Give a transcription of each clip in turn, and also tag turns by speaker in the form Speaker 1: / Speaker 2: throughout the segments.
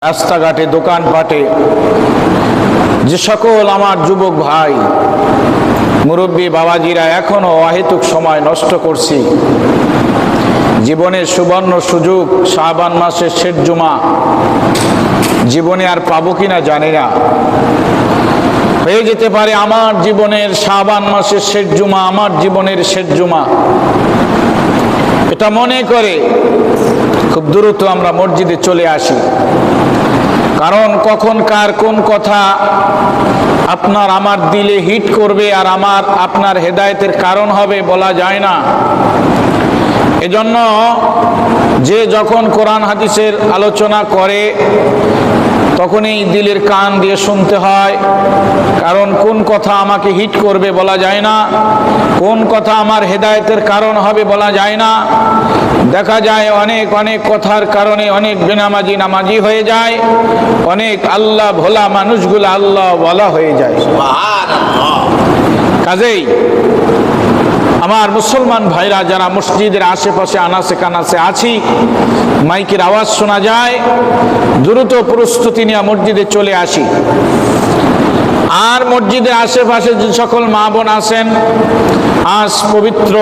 Speaker 1: রাস্তাঘাটে দোকানপাটে যে সকল আমার যুবক ভাই মুরব্বী বাবাজিরা এখনো অহেতুক সময় নষ্ট করছি, জীবনের সুবর্ণ সুযোগ শাবান মাসের শেষ জুমা জীবনে আর পাবো কিনা জানি না। হয়ে যেতে পারে আমার জীবনের শাবান মাসের শেষ জুমা আমার জীবনের শেষ জুমা। এটা মনে করে খুব দ্রুত আমরা মসজিদে চলে আসি, কারণ কখন কার কোন কথা আপনার আমার দিলে হিট করবে আর আপনার হেদায়েতের কারণ হবে বলা যায় না। এজন্য যে যখন কোরআন হাদিসের আলোচনা করে তখনই দিলের কান দিয়ে শুনতে হয়, কারণ কোন কথা আমাকে হিট করবে বলা যায় না, কোন কথা আমার হেদায়েতের কারণ হবে বলা যায় না। দেখা যায় অনেক অনেক কথার কারণে অনেক বেনামাজি নামাজি হয়ে যায়, অনেক আল্লাহ ভোলা মানুষগুলো আল্লাহ ওয়ালা হয়ে যায়। কাজেই আমার মুসলমান ভাইরা যারা মসজিদের আশেপাশে আনাচে কানাচে আছি, মাইকের আওয়াজ শোনা যায়, দ্রুত প্রস্তুতি নিয়ে মসজিদে চলে আসি। আর মসজিদের আশেপাশে যে সকল মা বোন আছেন, আজ পবিত্র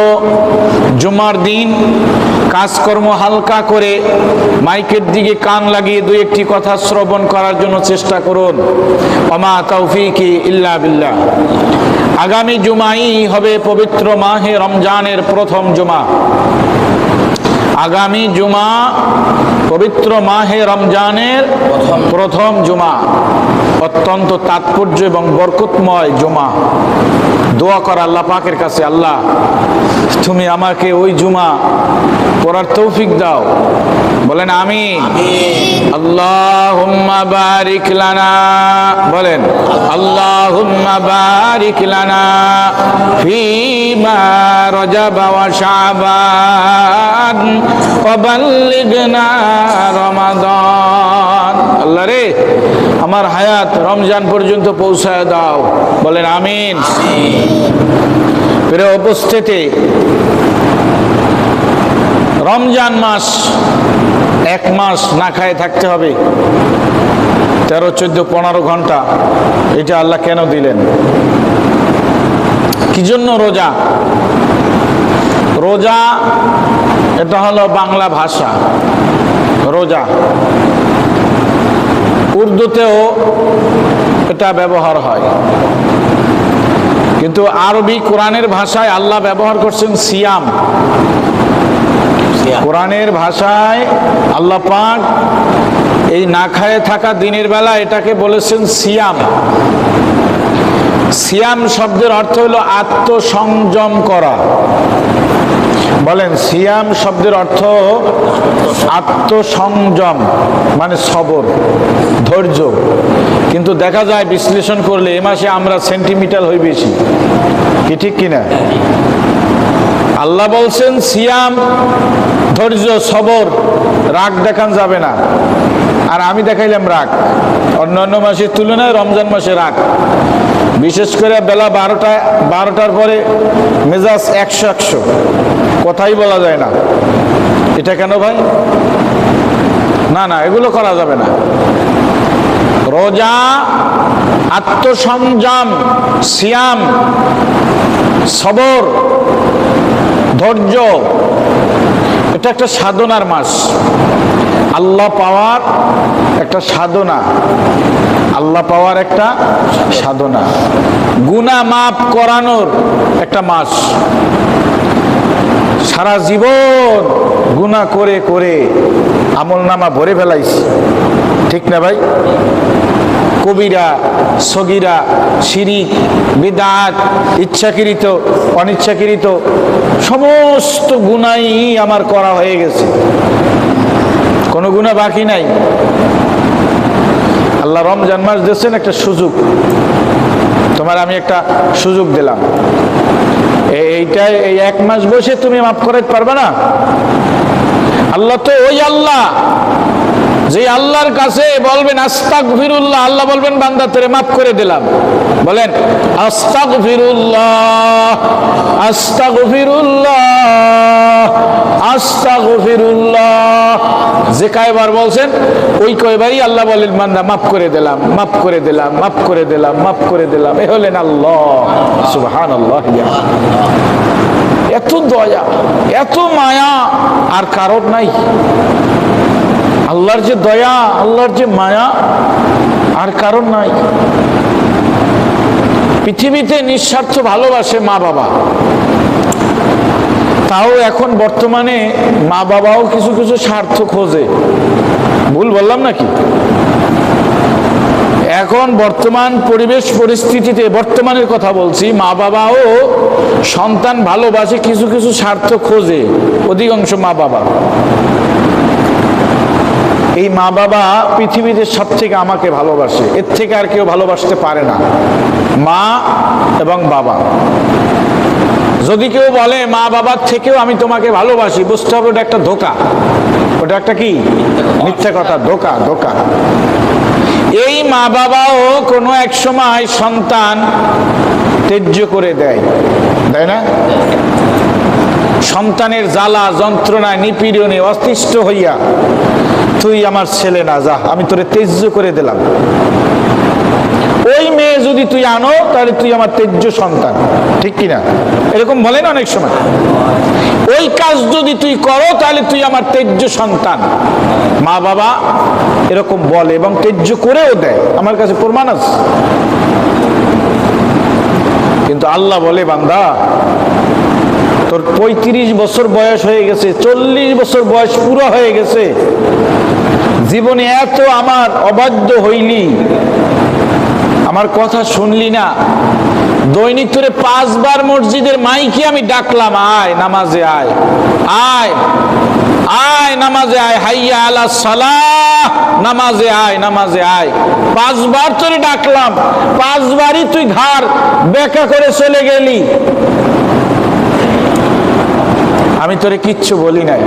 Speaker 1: জুমার দিন কাজকর্ম হালকা করে মাইকের দিকে কান লাগিয়ে দুই একটি কথা শ্রবণ করার জন্য চেষ্টা করুন। ওমা তৌফিকি ইল্লা বিল্লাহ। আগামী জুমাই হবে পবিত্র মাহে রমজানের প্রথম জুমা। আগামী জুমা পবিত্র মাহে রমজানের প্রথম জুমা, অত্যন্ত তাৎপর্য এবং বরকতময় জুমা। দোয়া কর আল্লাহ পাকের কাছে, আল্লাহ তুমি আমাকে ওই জুমা পড়ার তৌফিক দাও। বলেন আমিন। আল্লাহুম্মা বারিক লানা, বলেন আল্লাহুম্মা বারিক লানা ফীমা রজব ওয়া শাবান ওয়া বাল্লিগনা রমাদান। আল্লাহ রে, আমার হায়াত রমজান পর্যন্ত পৌঁছায় দাও। বলেন আমিন। প্রিয় উপস্থিতি, রমজান মাস এক মাস না খায় থাকতে হবে, 13, 14, 15 ঘন্টা। এটা আল্লাহ কেন দিলেন? কি জন্য রোজা? রোজা এটা হলো বাংলা ভাষা। রোজা উর্দুতেও এটা ব্যবহার হয়, কিন্তু আরবি কোরআনের ভাষায় আল্লাহ ব্যবহার করছেন সিয়াম। কোরআনের ভাষায় আল্লাহ পাক এই না খায়ে থাকা দিনের বেলা এটাকে বলেছেন সিয়াম। সিয়াম শব্দের অর্থ হলো আত্মসংযম করা। বলেন, সিয়াম শব্দের অর্থ আত্মসংযম, মানে সবর, ধৈর্য। কিন্তু দেখা যায় বিশ্লেষণ করলে এ মাসে আমরা সেন্টিমিটার হই বেশি, কি ঠিক কিনা? আল্লাহ বলছেন সিয়াম, ধৈর্য, সবর, রাগ দেখান যাবে না। আর আমি দেখাইলাম রাগ। অন্যান্য মাসের তুলনায় রমজান মাসে রাগ, বিশেষ করে বেলা 12টার পরে মেজাজ 100, কথাই বলা যায় না। এটা কেন ভাই? না না, এগুলো করা যাবে না। রোজা, আত্মসংযম, সিয়াম, সবর, ধৈর্য, এটা একটা সাধনার মাস। আল্লাহ পাওয়ার একটা সাধনা, আল্লাহ পাওয়ার একটা সাধনা, গুনাহ মাফ করানোর একটা মাস। সারা জীবন গুনাহ করে করে আমলনামা ভরে ফেলাইছি, ঠিক না ভাই? কবিরা, সগীরা, শিরিক, বিদআত, ইচ্ছাকৃত অনিচ্ছাকৃত সমস্ত গুনাহই আমার করা হয়ে গেছে, কোনো গুনাহ বাকি নাই। আল্লাহ রমজান মাস দিয়েছেন একটা সুযোগ, তোমার আমি একটা সুযোগ দিলাম। এইটাই, এই এক মাস বসে তুমি মাফ করাতে পারবে না? আল্লাহ তো ওই আল্লাহ যে আল্লাহর কাছে বলবেন আস্তাগফিরুল্লাহ, আল্লাহ বলবেন বান্দা তোরে মাফ করে দিলাম। বলেন আস্তাগফিরুল্লাহ, আস্তাগফিরুল্লাহ, আস্তাগফিরুল্লাহ। যে কয়বার বলছেন ওই কয়বারই আল্লাহ বলেন বান্দা মাফ করে দিলাম, মাফ করে দিলাম, মাফ করে দিলাম, মাফ করে দিলাম। এ হলেন আল্লাহ। সুবহানাল্লাহ। এত দয়া, এত মায়া আর কারোর নাই। আল্লাহর যে দয়া, আল্লাহর যে মায়া আর কারোর নাই। পৃথিবীতে নিঃস্বার্থ ভালোবাসে মা বাবা, তাও এখন বর্তমানে মা বাবাও কিছু কিছু স্বার্থ খোঁজে। ভুল বললাম নাকি? এখন বর্তমান পরিবেশ পরিস্থিতিতে, বর্তমানের কথা বলছি, মা বাবাও সন্তান ভালোবাসে, কিছু কিছু স্বার্থ খোঁজে অধিকাংশ মা বাবা। এই মা বাবা পৃথিবীতে সব থেকে আমাকে ভালোবাসে, এর থেকে আর কেউ ভালোবাসতে পারে না, মা এবং বাবা। যদি কেউ বলে মা বাবার থেকেও আমি তোমাকে ভালোবাসি, বুঝতে হবে ওটা একটা ধোঁকা, ওটা একটা কি মিথ্যা কথা, ধোঁকা, ধোঁকা। এই মা বাবাও কোনো এক সময় সন্তান ত্যায্য করে দেয়, তাই না? সন্তানের জ্বালা যন্ত্রণায় নিপীড়নে অতিষ্ঠ হইয়া তুই আমার ছেলে না, যা, আমি তোরে ত্যায্য করে দিলাম। ওই মেয়ে যদি তুই আনো তাহলে তুই আমার ত্যায্য সন্তান, ঠিক কিনা? এরকম বলেন অনেক সময়। ওই কাজ যদি তুই করো তাহলে তুই আমার ত্যায্য সন্তান। মা বাবা এরকম বলে এবং ত্যায্য করেও দেয়, আমার কাছে প্রমাণ আছে। কিন্তু আল্লাহ বলে বান্দা তোর 35 বছর বয়স হয়ে গেছে, 40 বছর বয়স পুরো হয়ে গেছে, জীবনে এত আমার অবাধ্য হইলি, আমার কথা শুনলি না। দৈনিক তোরে 5 বার মসজিদের মাইকে আমি ডাকলাম, আয় নামাজে আয়, আয় আয় নামাজে আয়, হাইয়া আলা সালাহ, নামাজে আয়, নামাজে আয়। 5 বার তোরে ডাকলাম, 5 বারই তুই ঘাড় বেঁকা করে চলে গেলি। আমি তোরে কিচ্ছু বলি নাই।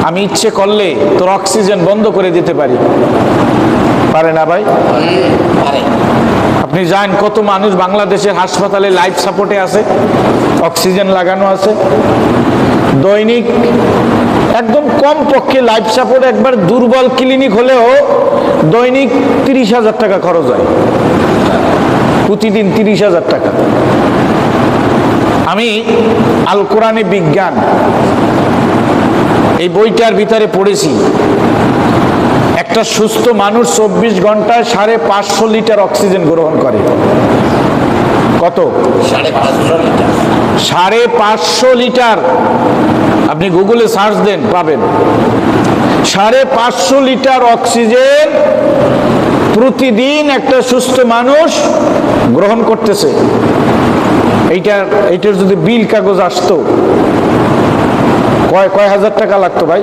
Speaker 1: আমি ইচ্ছে করলে তোর অক্সিজেন বন্ধ করে দিতে পারি, পারে না ভাই? আপনি জানেন কত মানুষ বাংলাদেশের হাসপাতালে লাইফ সাপোর্টে আছে, অক্সিজেন লাগানো আছে। দৈনিক একদম কম পক্ষে লাইফ সাপোর্ট একবার দুর্বল ক্লিনিক হলেও দৈনিক 30,000 টাকা খরচ হয়, প্রতিদিন 30,000 টাকা। আমি আল কোরআনে বিজ্ঞান এই বইটার ভিতরে পড়েছি, একটা সুস্থ মানুষ 24 ঘন্টায় 550 লিটার অক্সিজেন গ্রহণ করে। কত? 550 লিটার। আপনি গুগলে সার্চ দেন, পাবেন। 550 লিটার অক্সিজেন প্রতিদিন একটা সুস্থ মানুষ গ্রহণ করতেছে। এইটার যদি বিল কাগজ আসতো, কয় হাজার টাকা লাগতো ভাই?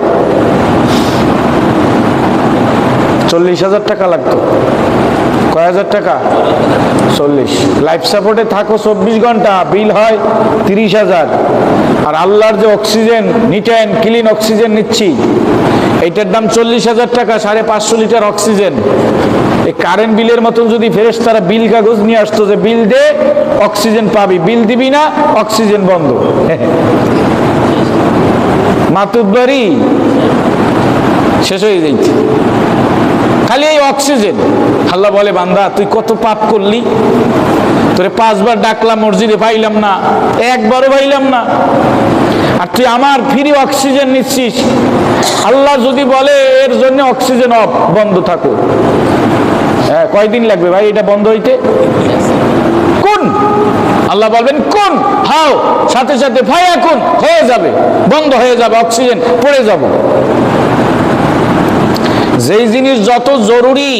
Speaker 1: 40,000 টাকা লাগতো। কয় হাজার টাকা? 40। লাইফ সাপোর্টে থাকো 24 ঘন্টা, বিল হয় 30,000। আর আল্লাহর যে oxygen, neat and clean oxygen নিচ্ছি, এইটার দাম 40,000 টাকা। 550 লিটার অক্সিজেন। এই কারেন্ট বিলের মতন যদি ফেরেশতারা বিল কাগজ নিয়ে আসতো যে বিল দে অক্সিজেন পাবি, বিল দিবি না অক্সিজেন বন্ধ। মাতুব্বারি শেষ হয়ে যাইছে খালি এই অক্সিজেন। আল্লাহ বলে বান্দা তুই কত পাপ করলি, তোরে 5 বার ডাকলাম মসজিদে, পাইলাম না, একবারও পাইলাম না, আর তুই আমার ফ্রি অক্সিজেন নিচ্ছিস। আল্লাহ যদি বলে এর জন্য অক্সিজেন অফ, বন্ধ থাকো, হ্যাঁ, কয়দিন লাগবে ভাই এটা বন্ধ হইতে? কোন আল্লাহ বলবেন কোন, হাও, সাথে সাথে ফায়াকুন হয়ে যাবে, বন্ধ হয়ে যাবে, অক্সিজেন পড়ে যাব। যেই জিনিস যত জরুরি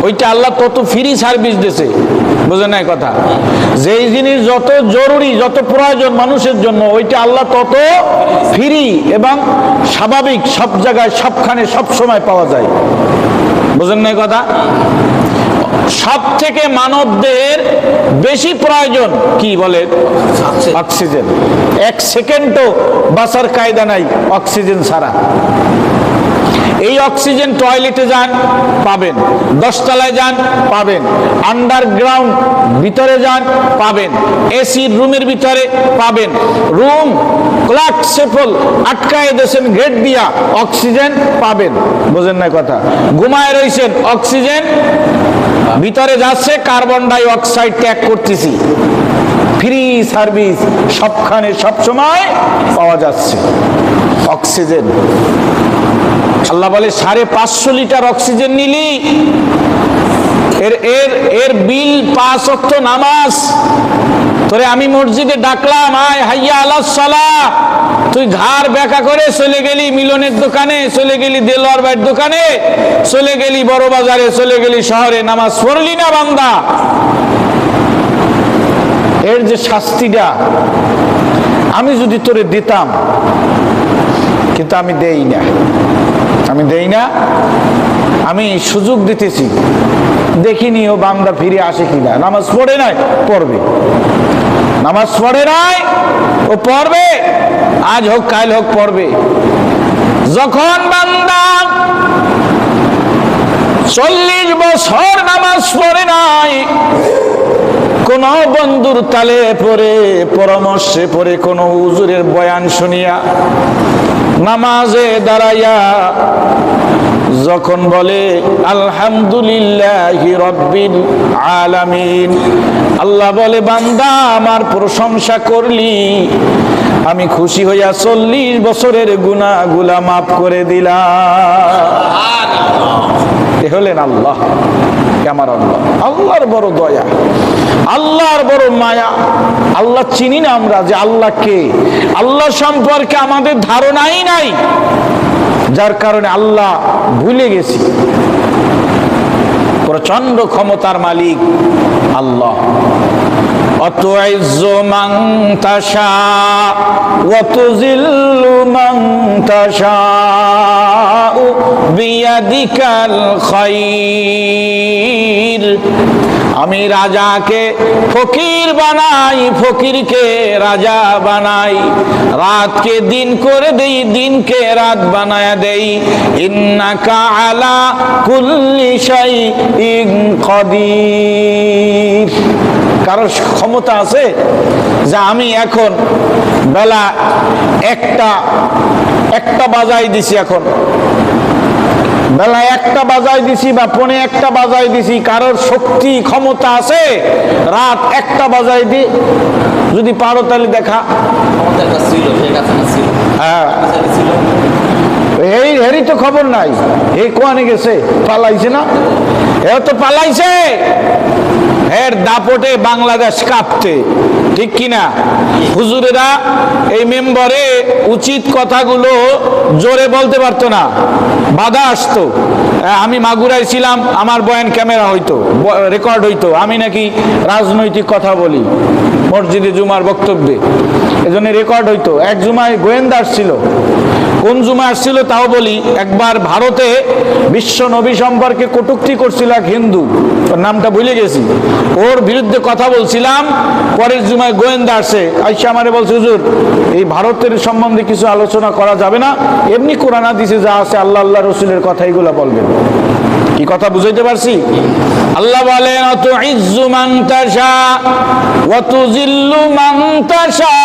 Speaker 1: ওইটা আল্লাহ তত ফ্রি সার্ভিস দিয়েছে, বুঝেন না কথা? যেই জিনিস যত জরুরি, যত প্রয়োজন মানুষের জন্য, ওইটা আল্লাহ তত ফ্রি এবং স্বাভাবিক, সব জায়গায়, সবখানে, সব সময় পাওয়া যায়, বুঝেন না কথা? সব থেকে মানবদের বেশি প্রয়োজন কি বলে? অক্সিজেন। 1 সেকেন্ডও বাঁচার কায়দা নাই অক্সিজেন ছাড়া। এই অক্সিজেন টয়লেটে যান পাবেন, 10 তলায় যান পাবেন, আন্ডারগ্রাউন্ড ভিতরে যান পাবেন, এসি রুমের ভিতরে পাবেন, রুম ক্লাক সেফল আটকায় দেশেন গেট দিয়া অক্সিজেন পাবেন। বোঝেন না কথা? ঘুমায় রইছেন, অক্সিজেন ভিতরে যাচ্ছে, কার্বন ডাই অক্সাইড ত্যাগ করতেছি, ফ্রি সার্ভিস সবখানে সবসময় পাওয়া যাচ্ছে অক্সিজেন। আল্লাহ বলে 550 লিটার অক্সিজেন নিলি এর এর এর বিল 5 ওয়াক্ত নামাজ। তোরে আমি মসজিদে ডাকলাম, আয় হাইয়া আলাস সালাহ, তুই ঘাড় ব্যাকা করে চলে গেলি মিলনের দোকানে, চলে গেলি দেলোয়ার ভাইয়ের দোকানে, চলে গেলি বড় বাজারে, চলে গেলি শহরে, নামাজ পড়লি না বান্দা। এর যে শাস্তিটা আমি যদি তোরে দিতাম, কিন্তু আমি দেই না, আমি দেই না, আমি সুযোগ দিতেছি, দেখিনি ও বান্দা ফিরে আসে কিনা। নামাজ পড়ে নাই, পড়বে, নামাজ পড়ে নাই, ও পড়বে, আজ হোক কাল হোক পড়বে। যখন বান্দা 40 বছর নামাজ পড়ে নাই, কোন বন্ধুর তালে পড়ে, পরামর্শে পড়ে, কোন হুজুরের বয়ান শুনিয়া নামাজে দাঁড়াইয়া যখন বলে আলহামদুলিল্লাহি রাব্বিল আলামিন, আল্লাহ বলে বান্দা আমার প্রশংসা করলি, আমি খুশি হইয়া 40 বছরের গুনাহগুলা মাফ করে দিলাম। এ হলেন আল্লাহ। আমার আল্লাহ, আল্লাহর বড় দয়া, আল্লাহর বড় মায়া। আল্লাহ চিনি না আমরা যে আল্লাহ কে, আল্লাহ সম্পর্কে আমাদের ধারণাই নাই, যার কারণে আল্লাহ ভুলে গেছি। প্রচন্ড ক্ষমতার মালিক আল্লাহ। অতুইজ্জু মান তাশা ওয়া তুযিল্লু মান তাশা বিয়াদিকাল খায়র। আমি রাজাকে ফকির বানাই, ফকিরকে রাজা বানাই, রাতকে দিন করে দেই, দিনকে রাত বানায়া দেই। ইন্নাকা আলা কুল্লি শাইইন কাদির। কারোর ক্ষমতা আছে যে আমি এখন বেলা একটা বাজাই দিছি, এখন বেলা 1টা বাজাই দিছি বা 1:45 বাজাই দিছি, কারোর শক্তি ক্ষমতা আছে রাত 1টা বাজাই দি? যদি পারো তাহলে দেখা। হ্যাঁ, এই হেরি তো খবর নাই, এই কোয়ানে গেছে, পালাইছে না? এ তো পালাইছে, এর দাপটে বাংলাদেশ কাঁপতে, ঠিক কিনা? হুজুরেরা এই মেম্বারে উচিত কথাগুলো জোরে বলতে পারতো না, বাধা আসতো। আমি মাগুরায় ছিলাম, আমার বয়ান ক্যামেরা হইতো, রেকর্ড হইতো, আমি নাকি রাজনৈতিক কথা বলি মসজিদে জুমার বক্তব্যে, এজন্য রেকর্ড হইতো। এক জুমায় গোয়েন্দা আসছিল, কোন জুমা আসছিল তাও বলি। একবার ভারতে বিশ্ব নবী সম্পর্কে কটূক্তি করছিল এক হিন্দু, ওর নামটা ভুলে গেছি, ওর বিরুদ্ধে কথা বলছিলাম। পরের জুমায় গোয়েন্দা আসে, আইসা আমারে বলছে হুজুর এই ভারতের সম্বন্ধে কিছু আলোচনা করা যাবে না, এমনি কোরআন হাদিসে যা আছে আল্লাহ আল্লাহ রসুলের কথা এগুলা বলবেন। কি কথা বুঝাইতে পারছি? আল্লাহ বলেন অতুইজ্জু মান তাশা ওয়া তুযিল্লু মান তাশা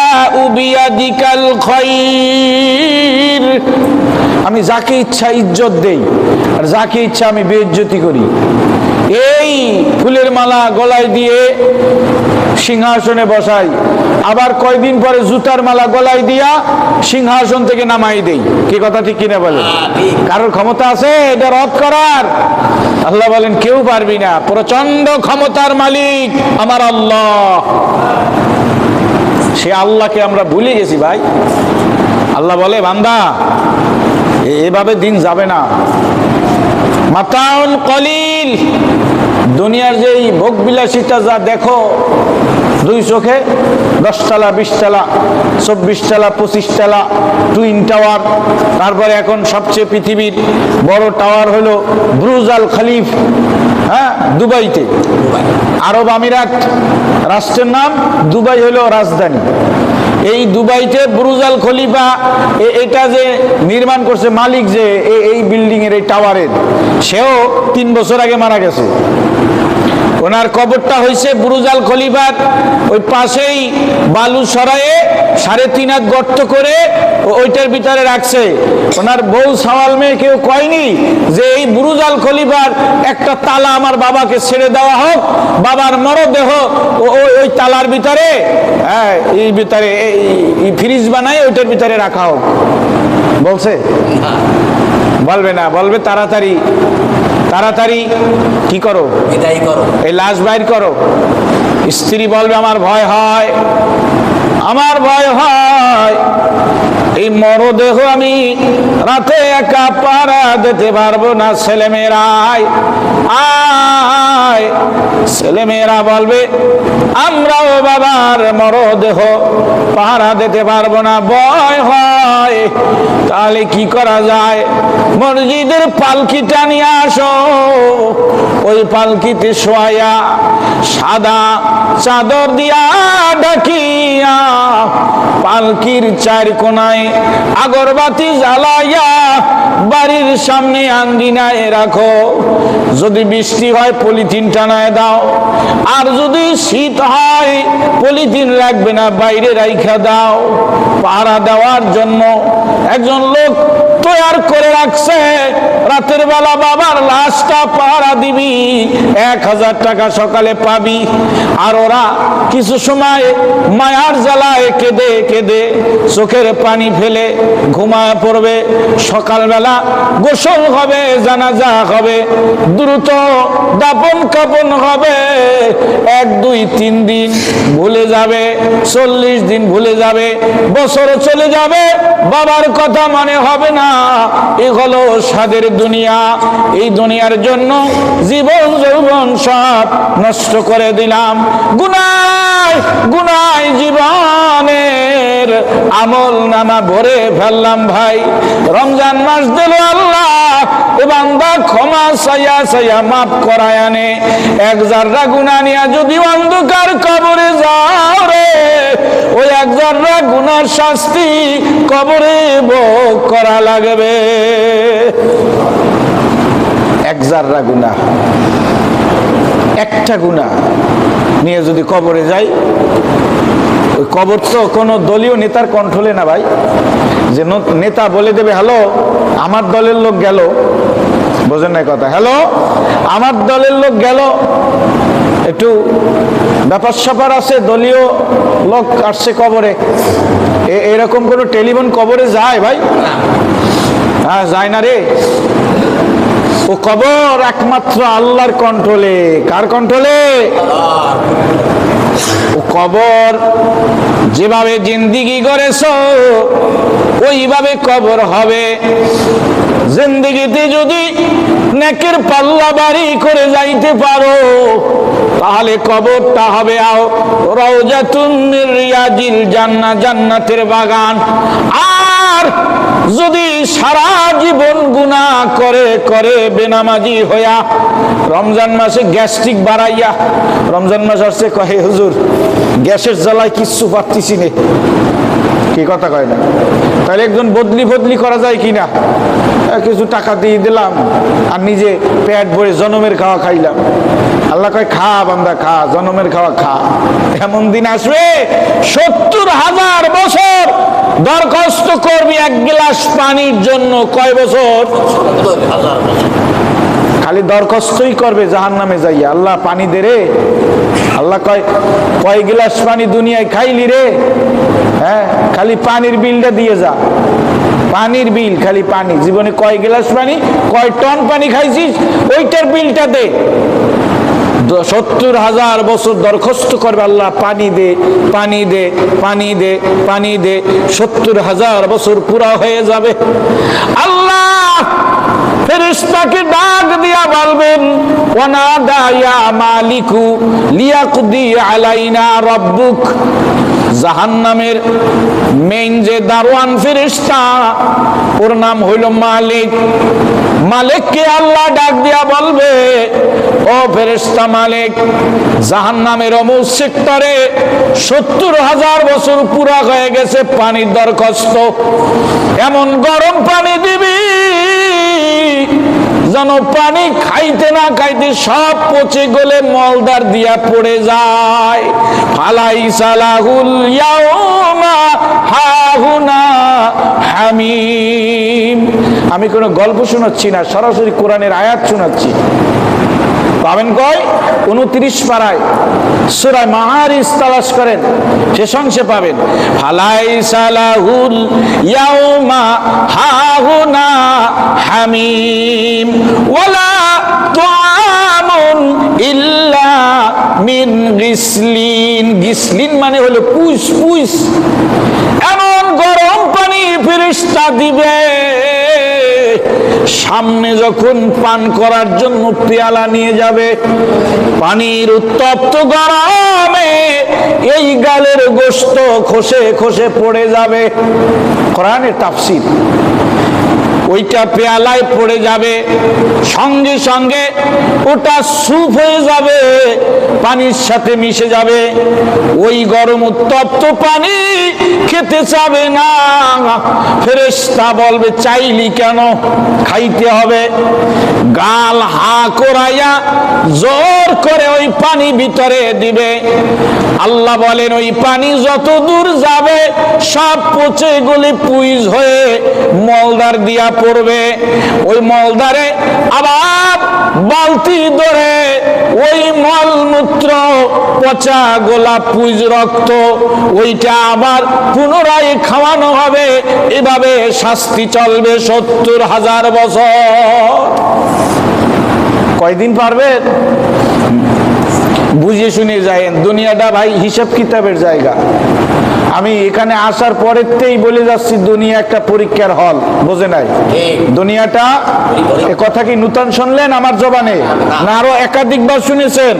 Speaker 1: বিয়াদিকাল খায়র। আমি যাকে ইচ্ছা ইজ্জত দেই আর যাকে ইচ্ছা আমি বেইজ্জতি করি। এই ফুলের মালা গলায় দিয়ে সিংহাসনে বসাই, আবার কয়দিন পরে জুতার মালা গলায় দিয়া সিংহাসন থেকে নামাই দেই। কি কথা ঠিক কিনা বলেন? কারোর ক্ষমতা আছে এটা রদ করার? আল্লাহ বলেন কেউ পারবি না। প্রচন্ড ক্ষমতার মালিক আমার আল্লাহ। সে আল্লাহকে আমরা ভুলে গেছি ভাই। আল্লাহ বলে বান্দা এভাবে দিন যাবে না। মাতাউন কলিল, দুনিয়ার যেই ভোগ বিলাসিতা যা দেখো দুই চোখে, 10 তলা 20 তলা 24 তলা 25 তলা টুইন টাওয়ার, তারপরে এখন সবচেয়ে পৃথিবীর বড় টাওয়ার হলো বুর্জ আল খলিফ, হ্যাঁ দুবাইতে, আরব আমিরাত রাষ্ট্রের নাম, দুবাই হলো রাজধানী। এই দুবাইতে বুরুজ আল খলিফা এটা যে নির্মাণ করছে মালিক, যে এই বিল্ডিং এর এই টাওয়ারের, সেও 3 বছর আগে মারা গেছে। ওনার কবরটা হয়েছে বুরুজ আল খলিফার ওই পাশেই বালু সরায়ে 3.5 হাত গর্ত করে ওইটার ভিতরে রাখছে। ওনার বউ সাওয়াল মেয়ে কেউ কয়নি যে এই বুরুজ আল খলিফার একটা তালা আমার বাবাকে ছেড়ে দেওয়া হোক, বাবার মরদেহ ওই তালার ভিতরে, হ্যাঁ, এই ভিতরে এই ফ্রিজ বানায় ওইটার ভিতরে রাখা হোক? বলছে? বলবে না, বলবে তাড়াতাড়ি তাড়াতাড়ি কি করো, বিদায় করো, এই লাশ বাইর করো। স্ত্রী বলবে আমার ভয় হয়, আমার ভয় হয়, এই মরদেহ আমি রাতে একা পাড়া দিতে পারবো না, ছেলেমেয়েরাই আয়। ছেলেমেয়েরা বলবে আমরাও বাবার মরদেহ পাহারা দিতে পারবো না, ভয় হয়। তাহলে কি করা যায়? মসজিদের পালকিটা নিয়ে আসো, ওই পালকিতে শোয়া সাদা চাদর দিয়া ঢাকিয়া পালকির 4 কোণায় আগরবাতি জ্বালাইয়া বাড়ির সামনে আঙ্গিনায় রাখো। যদি বৃষ্টি হয় পলিথিন টানায় দাও, আর যদি শীত হয় পলিথিন লাগবে না, বাইরে রাইখা দাও। পাহারা দেওয়ার জন্য একজন লোক তৈয়ার করে রাখছে, রাতের বেলা বাবার লাশটা পাহারা দিবি, 1000 টাকা সকালে পাবি। আর ওরা কিছু সময় মায়ার জ্বালায় কেঁদে কেঁদে চোখের পানি ফেলে ঘুমায় পড়বে। সকালবেলা গোসল হবে, জানাজা হবে, দ্রুত দাপন কাপন হবে। 1 2 3 দিন ভুলে যাবে, 40 দিন ভুলে যাবে, বছর চলে যাবে, বাবার কথা মনে হবে না। এ হলো স্বাদের দুনিয়া। এই দুনিয়ার জন্য জীবন যৌবন সব নষ্ট করে দিলাম। গুনায় গুনায় জীবনের আমল নামা ভরে ফেললাম ভাই। রমজান মাস দিল আল্লাহ, এ বান্দা ক্ষমা চাইয়া চাইয়া মাফ করায় আনে। 1 জাররা গুনাহ নিয়া যদি অন্ধকার কবরে যাও রে, ওই 1 জাররা গুনার শাস্তি কবরে ভোগ করা লাগবে। 1 জাররা গুনাহ, একটা গুনাহ নিয়ে যদি কবরে যাই, ওই কবর তো কোনো দলীয় নেতার কন্ট্রোলে না ভাই, যে নেতা বলে দেবে হ্যালো আমার দলের লোক গেল, বোঝেন না কথা, হ্যালো আমার দলের লোক গেল, একটু ব্যাপার স্যাপার আছে, দলীয় লোক আসছে কবরে, এরকম কোনো টেলিফোন কবরে যায় ভাই? হ্যাঁ, যায় না রে। ও কবর একমাত্র আল্লাহর কন্ট্রোলে। কার কন্ট্রোলে? ও কবর যেভাবে জিন্দিগি করেছো ওইভাবে কবর হবে। জিন্দিগিতে যদি নেকের পাল্লা বাড়ি করে যাইতে পারো, তাহলে কবরটা হবে রাউজাতুন মির রিয়াজিল জান্নাহ, জান্নাতের বাগান। আর যদি সারা জীবন গুনাহ করে করে বেনামাজি হইয়া রমজান মাসে গ্যাস্ট্রিক বাড়াইয়া, রমজান মাস আসছে কহে হুজুর গ্যাসের জ্বালায় কিচ্ছু পারতেছি না, কি কথা কয় না? তাহলে একজন বদলি বদলি করা যায় কিনা? কিছু টাকা দিয়ে দিলাম আর নিজে পেট ভরে জনমের খাওয়া খাইলাম। আল্লাহ কয় খা বান্দা খা, জনমের খাওয়া খা। এমন দিন আসবে 70,000 বছর দরখাস্ত করবি 1 গ্লাস পানির জন্য। কয় বছর? খালি দরখাস্তই করবে জাহান্নামে যাইয়া, আল্লাহ পানি দে রে। আল্লাহ কয় গ্লাস পানি দুনিয়ায় খাইলি রে? হ্যাঁ, খালি পানির বিলটা দিয়ে যা, পানির বিল, খালি পানি। জীবনে কয় গ্লাস পানি, কয় টন পানি খাইছিস, ওইটার বিলটা দে। 70,000 বছর দরখাস্ত করবে আল্লাহ পানি দে, পানি দে, পানি দে, পানি দে। 70,000 বছর পুরা হয়ে যাবে, আল্লাহ ফেরেশতাকে ডাক দিয়া বলবেন ওয়ানাদা ইয়া মালিকু লিয়াকদি আলাইনা রাব্বুক। জাহান্নামের মেইন যে দারোয়ান ফেরেশতা, ওর নাম হইল মালিক। মালিককে আল্লাহ ডাক দিয়া বলবে ও ও ফেরেশতা মালিক, জাহান্নামের অমুক সেক্টরে 70,000 বছর পুরা হয়ে গেছে, পানির দরখাস্ত, এমন গরম পানি দিবি যেন পানি খাইতে না খাইতে সব পচে গলে মলদার দিয়া পড়ে যায়। ফালাইসা লাহুল ইয়াউমা হাহুনা হামিম। আমি কোনো গল্প শোনাচ্ছি না, সরাসরি কোরআনের আয়াত শোনাচ্ছি। পাবেন কয়? 29 পারায় সূরা মাআরিজ তালাশ করেন, শেষ অংশে পাবেন। ফালাইসা লাহুল ইয়াউমা হাহুনা হামিম ওয়ালা তুআমুন ইল্লা মিন গিসলিন। গিসলিন মানে হলো পুষ পুষ। এমন গরম পানি ফেরেশতা দিবে, সামনে যখন পান করার জন্য পেয়ালা নিয়ে যাবে, পানির উত্তপ্ত গরমে এই গালের গোশত খসে খসে পড়ে যাবে। কোরআনের তাফসীর। ওইটা পেয়ালায় পড়ে যাবে, সঙ্গে সঙ্গে ওটা স্যুপ হয়ে যাবে, পানির সাথে মিশে যাবে। ওই গরম উত্তপ্ত পানি খেতে চাবে না। ফেরেশতা বলবে, চাইলি কেন? খাইতে হবে। গাল হা করাইয়া জোর করে ওই পানি ভিতরে দিবে। আল্লাহ বলেন, ওই পানি যত দূর যাবে সব পচে গলে পুইজ হয়ে মলদার দিয়া পড়বে। ওই মলদারে আবার বালতি ধরে ওই মলমূত্র, পচা গোলা পুইজ রক্ত, ওইটা আবার পুনরায় খাওয়ানো হবে। এভাবে শাস্তি চলবে 70,000 বছর। কয়দিন পারবেন? বুঝে শুনে যায়েন। দুনিয়াটা ভাই হিসাব কিতাবের জায়গা। আমি এখানে আসার পরেতেই বলে যাচ্ছি, দুনিয়া একটা পরীক্ষার হল। বোঝে নাই? দুনিয়াটা, এ কথা কি নূতন শুনলেন আমার জবানে, না আরো একাধিকবার শুনেছেন?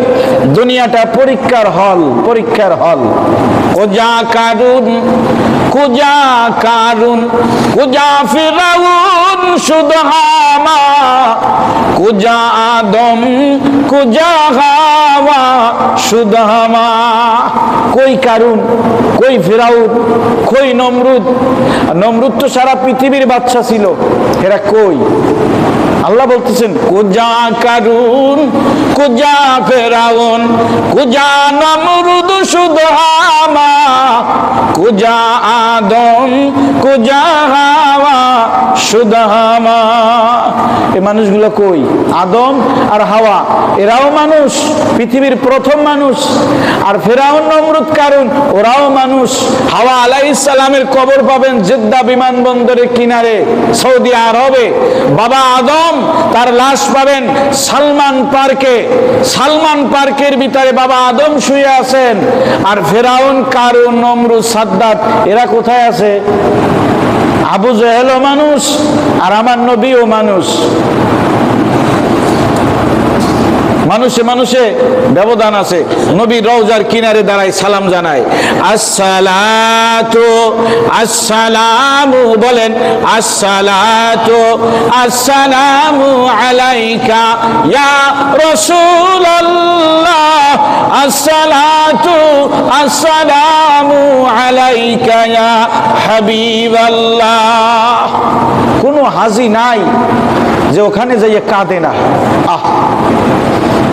Speaker 1: দুনিয়াটা পরীক্ষার হল, পরীক্ষার হল। কুজা কারুন, কুজা কারুন, কুজা ফিরাউন, শুধু হামা, কুজা আদম, কুজা হাওয়া, শুধু হামা। কই কারুন, কই ফিরাউন, কই নমরুদ? নমরুদ তো সারা পৃথিবীর বাদশা ছিল, এরা কই? আল্লাহ বলতেছেন, কুজা কারুন, কুজা ফিরাউন, কুজা নমরুদ, শুধু হামা, কুজা আদম, কুজা হাওয়া, শুধু হামা। এই মানুষগুলো কই? আদম আর হাওয়া, এরাও মানুষ, পৃথিবীর প্রথম মানুষ। আর ফিরাউন, নমরুদ, কারুন, ওরাও মানুষ। হাওয়া আলাইহিস সালামের কবর পাবেন জেদ্দা বিমানবন্দরের কিনারে সৌদি আরবে। বাবা আদম, তার লাশ পাবেন সালমান পার্কে। সালমান পার্কের ভিতরে বাবা আদম শুয়ে আছেন। আর ফিরাউন, কারুন, নমরুদ, সাদ্দাত, এরা কোথায় আছে? আবু জেহেলও মানুষ, আর আমার নবীও মানুষ। মানুষে মানুষে ব্যবধান আছে। নবী রওজার কিনারে দাঁড়ায়, সালাম জানায়, আসসালাতু আসসালামু, বলেন আসসালাতু আসসালামু আলাইকা ইয়া রাসূলুল্লাহ, আসসালাতু আসসালামু আলাইকা ইয়া হাবিবাল্লাহ। কোনো হাজি নাই যে ওখানে যাইয়ে কাঁদে না।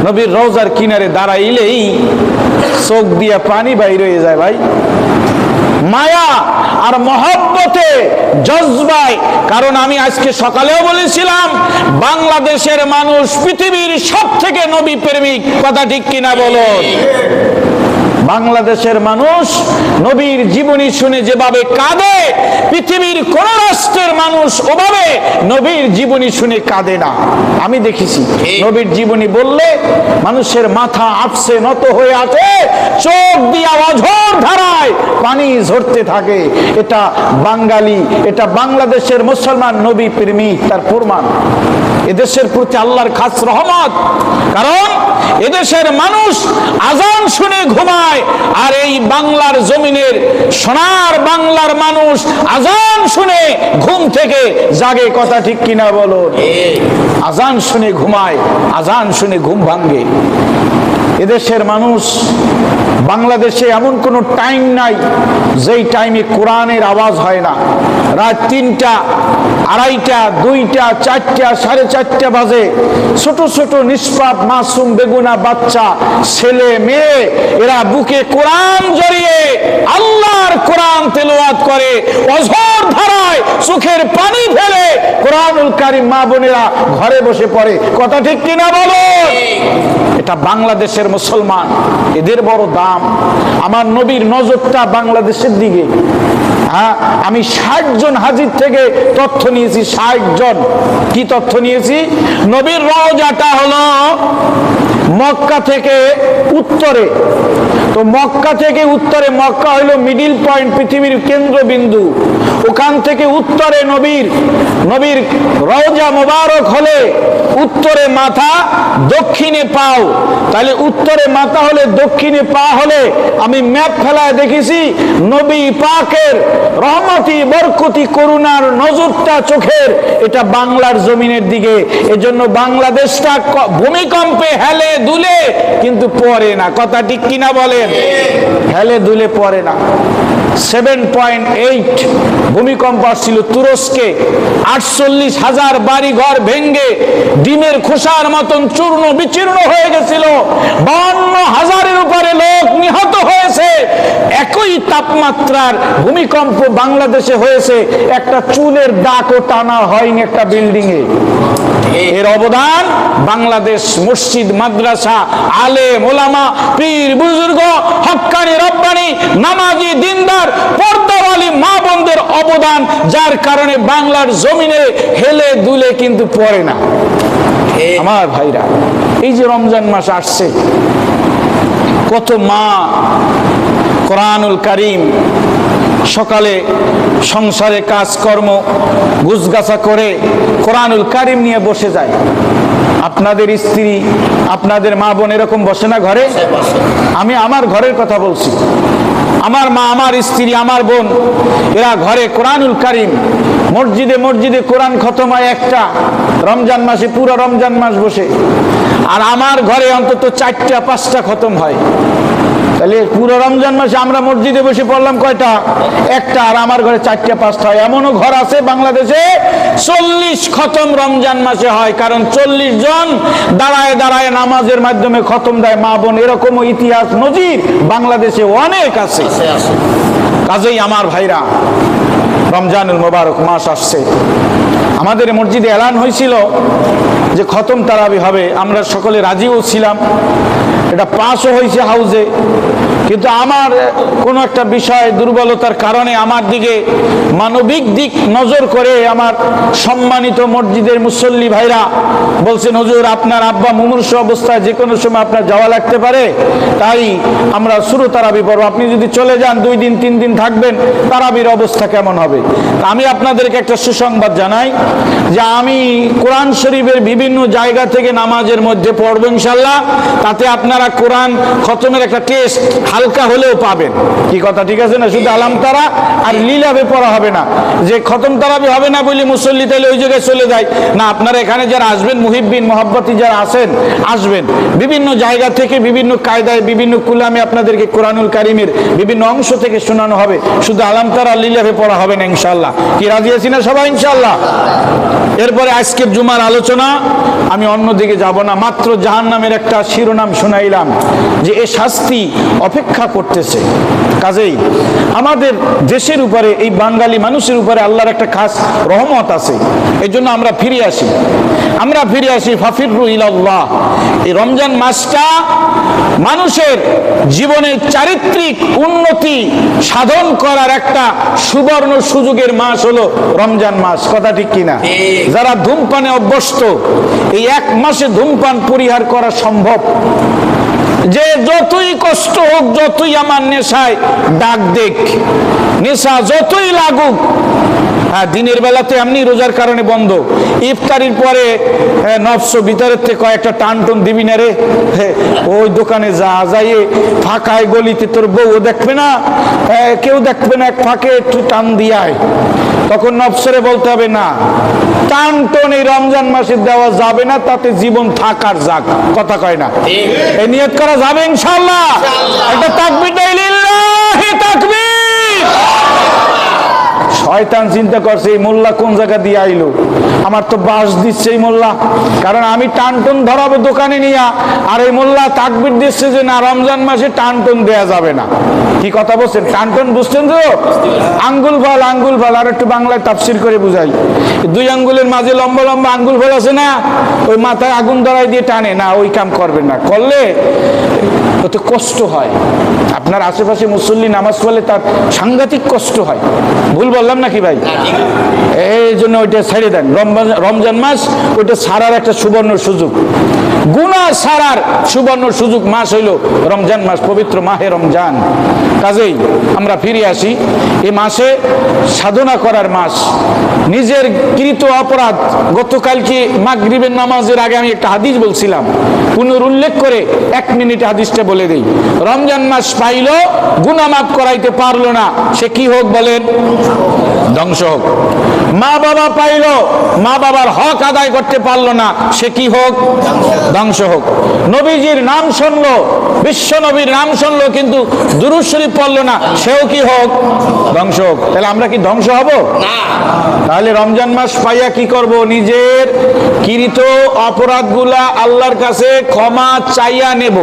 Speaker 1: নবীর রওজার কিনারে দাঁড়াইলেই চোখ দিয়া পানি বাইর হয়ে যায় ভাই, মায়া আর মহব্বতে, জজবায়। কারণ আমি আজকে সকালেও বলেছিলাম, বাংলাদেশের মানুষ পৃথিবীর সব থেকে নবী প্রেমিক। কথা ঠিক কিনা বলুন? বাংলাদেশের মানুষ নবীর জীবনী শুনে যেভাবে কাঁদে, পৃথিবীর কোন রাষ্ট্রের মানুষ ওভাবে নবীর জীবনী শুনে কাঁদে না। আমি দেখেছি, নবীর জীবনী বললে মানুষের মাথা আপসে নত হয়ে আছে, চোখ দিয়া অঝোর ধারায় পানি ঝরতে থাকে। এটা বাঙালি, এটা বাংলাদেশের মুসলমান নবী প্রেমিক, তার প্রমাণ। এদেশের প্রতি আল্লাহর খাস রহমত। কারণ এদেশের মানুষ আজান শুনে ঘুমায়, আর এই বাংলার জমিনের সোনার বাংলার মানুষ আজান শুনে ঘুম থেকে জাগে। কথা ঠিক কিনা বলো? আজান শুনে ঘুমায়, আজান শুনে ঘুম ভাঙ্গে। এদেশের মানুষ, বাংলাদেশে এমন কোনো টাইম নাই যেই টাইমে কোরআনের আওয়াজ হয় না। রাত 3টা, 2:30, 2টা, 4টা, 4:30 বাজে ছোট ছোট নিষ্পাপ মাসুম বেগুনা বাচ্চা, ছেলে মেয়ে, এরা বুকে কোরআন জড়িয়ে আল্লাহর কোরআন তেলাওয়াত করে, অঝোর ধারায় চোখের পানি ফেলে কোরআনুল কারীম মা বোনেরা ঘরে বসে পড়ে। কথা ঠিক কিনা বলো? এটা বাংলাদেশের মুসলমান, এদের বড় দাম। আমার নবীর নজরটা বাংলাদেশের দিকে। হ্যাঁ, আমি 60 জন হাজির থেকে তথ্য নিয়েছি। 60 জন। কি তথ্য নিয়েছি? নবীর রওজাটা হলো মক্কা থেকে উত্তরে। তো মক্কা থেকে উত্তরে, মক্কা হলো মিডিল পয়েন্ট, পৃথিবীর কেন্দ্রবিন্দু। ওখান থেকে উত্তরে নবীর রওজা মোবারক হলে উত্তরে মাথা, দক্ষিণে পাও। তাহলে উত্তরে মাথা হলে দক্ষিণে পা হলে, আমি ম্যাপ ফেলায় দেখেছি নবী পাকের রহমতি বরকতি করুণার নজরটা চোখের এটা বাংলার জমিনের দিকে। এজন্য বাংলাদেশটা ভূমিকম্পে হেলে দুলে কিন্তু পড়ে না। কথা ঠিক কিনা বলেন? হেলে দুলে পড়ে না। 7.8 ভূমিকম্প আসছিল তুরস্কে। 48,000 বাড়ি ঘর ভেঙ্গে ডিমের খোসার মতন চূর্ণ বিচূর্ণ হয়ে গেছিল। 52,000-এর উপরে লোক নিহত হয়েছে। একই তাপমাত্রার ভূমিকম্প বাংলাদেশে হয়েছে, একটা চুলের দাগও টানা হয়নি একটা বিল্ডিং এ। এর অবদান বাংলাদেশ মসজিদ, মাদ্রাসা, আলেম, ওলামা, পীর, বুজুর্গ, হক্কানি, রব্বানি, নামাজি, দিনদার, পর্দাওয়ালি মা বোনদের অবদান, যার কারণে বাংলার জমিনে হেলে দুলে কিন্তু পড়ে না। আমার ভাইরা, এই যে রমজান মাস আসছে, কত মা কোরআনুল কারীম সকালে সংসারে কাজকর্ম গুছগাছা করে কোরআনুল কারীম নিয়ে বসে যায়। আপনাদের স্ত্রী, আপনাদের মা বোন এরকম বসে না ঘরে? আমি আমার ঘরের কথা বলছি। আমার মা, আমার স্ত্রী, আমার বোন, এরা ঘরে কোরআনুল কারীম, মসজিদে মসজিদে কোরআন খতম হয় একটা রমজান মাসে, পুরো রমজান মাস বসে। আর আমার ঘরে অন্তত 4টা 5টা খতম হয়। তাহলে পুরো রমজান মাসে আমরা মসজিদে বসে পড়লাম কয়টা? একটা। আর আমার ঘরে 4টা 5টা হয়। এমনও ঘর আছে বাংলাদেশে 40 খতম রমজান মাসে হয়, কারণ 40 জন দাঁড়ায় দাঁড়ায় নামাজের মাধ্যমে খতম দেয় মা বোন। এরকমও ইতিহাস নজির বাংলাদেশে অনেক আছে। কাজেই আমার ভাইরা, রমজানুল মোবারক মাস আসছে। আমাদের মসজিদে এলান হয়েছিল যে খতম তারাবি হবে, আমরা সকলে রাজিও ছিলাম। এটা পাসও হয়েছে হাউজে। কিন্তু আমার কোনো একটা বিষয় দুর্বলতার কারণে আমার দিকে মানবিক দিক নজর করে আমার সম্মানিত মসজিদের মুসল্লি ভাইরা বলছেন, হুজুর আপনার আব্বা মুমূর্ষু অবস্থায় যে কোনো সময় আপনার যাওয়া লাগতে পারে, তাই আমরা শুরু তারাবি পড়ব। আপনি যদি চলে যান 2 দিন 3 দিন থাকবেন, তারাবির অবস্থা কেমন হবে? আমি আপনাদেরকে একটা সুসংবাদ জানাই যে আমি কোরআন শরীফের বিভিন্ন জায়গা থেকে নামাজের মধ্যে পড়ব ইনশাল্লাহ। তাতে আপনারা কোরআন খতমের একটা টেস্ট হালকা হলেও পাবেন। কি কথা ঠিক আছে না? শুধু আলাম তারা আর লীলাবে পড়া হবে না, যে খতম তারাবি হবে না বলে মুসল্লি তাইলে ওই জায়গায় চলে যায় না। আপনারা এখানে যারা আসবেন, মুহিব্বিন মোহাব্বতি যারা আছেন, আসবেন। বিভিন্ন জায়গা থেকে বিভিন্ন কায়দায় বিভিন্ন কুলামে আপনাদেরকে কোরআনুল কারীমের বিভিন্ন অংশ থেকে শোনানো হবে। শুধু আলাম তারা লীলাবে পড়া হবে না ইনশাআল্লাহ। কি রাজি আছি না সবাই ইনশাআল্লাহ? এরপরে আজকের জুমার আলোচনা আমি অন্যদিকে যাব না। মাত্র জাহান্নামের একটা শিরোনাম শুনাইলাম যে এ শাস্তি অপেক্ষা করতেছে। কাজেই আমাদের দেশের উপরে, এই বাঙালি মানুষের উপরে আল্লাহর একটা খাস রহমত আছে। এই জন্য আমরা ফিরে আসি ফাফিরু ইলাল্লাহ। এই রমজান মাসটা মানুষের জীবনের চারিত্রিক উন্নতি সাধন করার একটা সুবর্ণ সুযোগের মাস হলো রমজান মাস। কথা ঠিক কিনা? যারা ধূমপানে অভ্যস্ত, এই 1 মাসে ধূমপান পরিহার করা সম্ভব। যে যতই কষ্ট হোক, যতই আমার নেশায় ডাক দেখ, নেশা যতই লাগুক, হ্যাঁ দিনের বেলাতে এমনি রোজার কারণে বন্ধ, ইফতারির পরে নফস ভিতরের থেকে কয়েকটা টান টন দিবি না রে, ওই দোকানে যা যাইয়ে ফাঁকায় গলিতে তোর বউ দেখবে না, কেউ দেখবে না, এক ফাঁকে একটু টান দিয়ায়। তখন নফসরে বলতে হবে না, টান টন এই রমজান মাসে দেওয়া যাবে না, তাতে জীবন থাকার যাক, কথা কয় না, এই নিয়ত করা যাবে ইনশাআল্লাহ। একটা তাকবীর দেই, লিল্লাহি তাকবীর। শয়তান চিন্তা করছে এই মোল্লা কোন জায়গা দিয়ে আইলো, আমার তো বাস দিচ্ছে এই মোল্লা, কারণ আমি টানটন ধরাবো দোকানে নিয়ে, আর এই মোল্লা তাকবীর দিচ্ছে যে না রমজান মাসে টানটন দেয়া যাবে না। কি কথা বলছেন? টানটন বুঝছেন তো? আঙ্গুল ফল, আঙ্গুল ফল। আর একটু বাংলায় তাফসীর করে বুঝাই, দুই আঙ্গুলের মাঝে লম্বা লম্বা আঙ্গুল ফল আছে না, ওই মাথায় আগুন ধরাই দিয়ে টানে না, ওই কাম করবেন না, করলে ওতে কষ্ট হয়। আপনার আশেপাশে মুসল্লি নামাজ পড়লে তার সাংঘাতিক কষ্ট হয়। ভুল বললাম নাকি ভাই? এই জন্য ওইটা ছেড়ে দেন। রমজান মাস ওইটা ছাড়ার একটা সুবর্ণ সুযোগ, গুনাহ ছাড়ার সুবর্ণ সুযোগ মাস হইল রমজান মাস, পবিত্র মাহে রমজান। কাজেই আমরা ফিরে আসি, এই মাসে সাধনা করার মাস। নিজের কৃত অপরাধ, গতকালকে মাগরিবের নামাজের আগে আমি একটা হাদিস বলছিলাম, পুনরুল্লেখ করে 1 মিনিট হাদিসটা বলে দেই। রমজান মাস পাইল, গুনাহ মাফ করাইতে পারলো না, সে কি হোক বলেন? ধ্বংস হোক। মা বাবা পাইল, মা বাবার হক আদায় করতে পারলো না, সে কি হোক? ধ্বংস হোক। নবীজির নাম শুনলো, বিশ্ব নবীর নাম শুনলো, কিন্তু দুরূদ শরীফ পড়লো না, সেও কি হোক? ধ্বংস হোক। তাহলে আমরা কি ধ্বংস হব? না। তাহলে রমজান মাস পাইয়া কি করব? নিজের কৃত অপরাধগুলা আল্লাহর কাছে ক্ষমা চাইয়া নেব।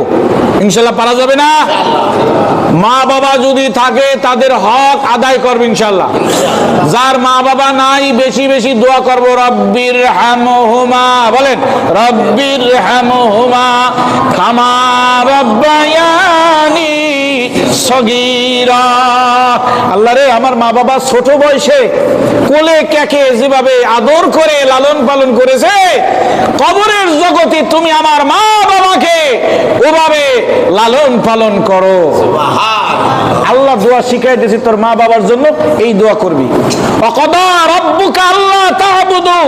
Speaker 1: ইনশাআল্লাহ পারা যাবে না? মা বাবা যদি থাকে তাদের হক আদায় করবে ইনশাআল্লাহ। যার মা বাবা নাই, বেশি বেশি দোয়া করব, রব্বির হামহুমা, বলেন রব্বির হামহুমা কামা রাব্বায়ানি সগীরা। আল্লাহ রে, আমার মা বাবা ছোট বয়সে কোলে কেকে যেভাবে আদর করে লালন পালন করেছে, কবরের জগতে তুমি আমার মা বাবাকে ওভাবে লালন পালন করো। আল্লাহ দোয়া শিখাই দিয়েছে, তোর মা বাবার জন্য এই দোয়া করবি। ওয়াকাদা রাব্বুকা আল্লা তা'বুদু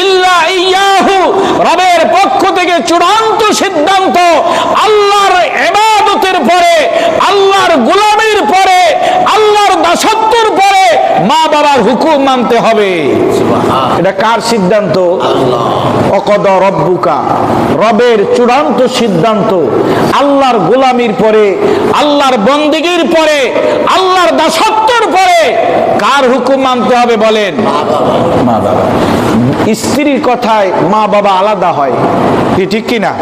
Speaker 1: ইল্লা ইয়্যাহু, রবের পক্ষ থেকে চূড়ান্ত সিদ্ধান্ত, আল্লাহর ইবাদতের পরে, আল্লাহর গোলামির পরে, আল্লাহর দাসত্বের পরে মা বাবার হুকুম মানতে হবে। এটা কার সিদ্ধান্ত? ওয়াকাদা রাব্বুকা, রবের চূড়ান্ত সিদ্ধান্ত। আল্লাহর গোলামির পরে, আল্লাহর বন্দেগীর পরে, আল্লাহর দাসত্বের পরে কার হুকুম মানতে হবে বলেন? মা বাবা। স্ত্রীর কথায় মা বাবা আলাদা হয়, ঠিক কিনা?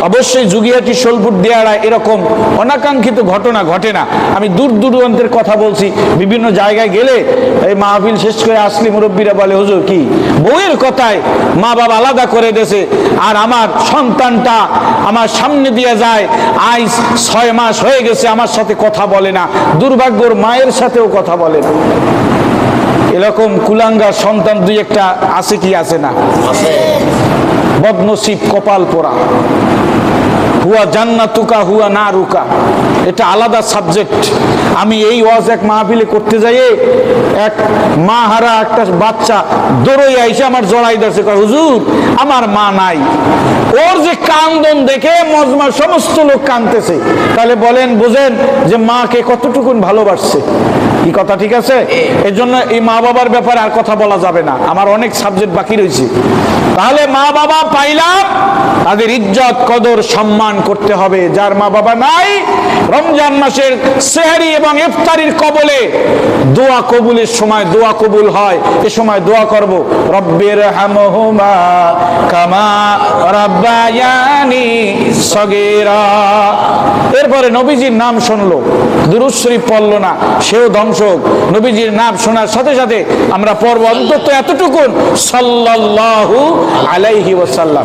Speaker 1: অবশ্যই যুগিয়াটি সোলপুর দেয়াড়ায় এরকম অনাকাঙ্ক্ষিত ঘটনা ঘটে না। আমি দূর দূরান্তের কথা বলছি, বিভিন্ন জায়গায় গেলে এই মাহফিল শেষ করে আসলে মুরব্বীরা বলে, হুজুর কি বউয়ের কথায় মা বাবা আলাদা করে দেছে, আর আমার সন্তানটা আমার সামনে দিয়ে যায়, আজ 6 মাস হয়ে গেছে আমার সাথে কথা বলে না, দুর্ভাগ্যর মায়ের সাথেও কথা বলে না। এরকম কুলাঙ্গার সন্তান দুই একটা আছে কি আছে না? বদনসিব, কপাল পোড়া। হুয়া জান্নাতুকা হুয়া নারুকা, এটা আলাদা সাবজেক্ট। আমি এই ওয়াজ এক মাহফিলে করতে যাই, এক মা হারা একটা বাচ্চা দৌড়ে আইসে আমার জড়াই দিয়েছে, কয় হুজুর আমার মা নাই। ওর যে কান্দন দেখে মজমার সমস্ত লোক কাঁদতেছে। তাহলে বলেন, বোঝেন যে মাকে কতটুকুন ভালোবাসছে। কি কথা ঠিক আছে? এই জন্য এই মা বাবার ব্যাপারে আর কথা বলা যাবে না, আমার অনেক সাবজেক্ট বাকি রয়েছে। তাহলে মা বাবা পাইলাম, তাদের ইজ্জত কদর সম্মান করতে হবে। যার মা বাবা নাই, রমজান মাসের সেহরি এবং ইফতারির কবলে দোয়া কবুলের সময় দোয়া কবুল হয়। এ সময় দোয়া করব, রব্বির হামহুমা কামা রাব্বায়ানি সগীরা। এরপরে নবীজির নাম শুনলো, দুরূদ শরীফ পড়লো না, সেও ধ্বংস হোক। নবীজির নাম শোনার সাথে সাথে আমরা পড়ব অন্তত এতটুকুন, সাল্লাল্লাহু আলাইহি ওয়াসাল্লাম।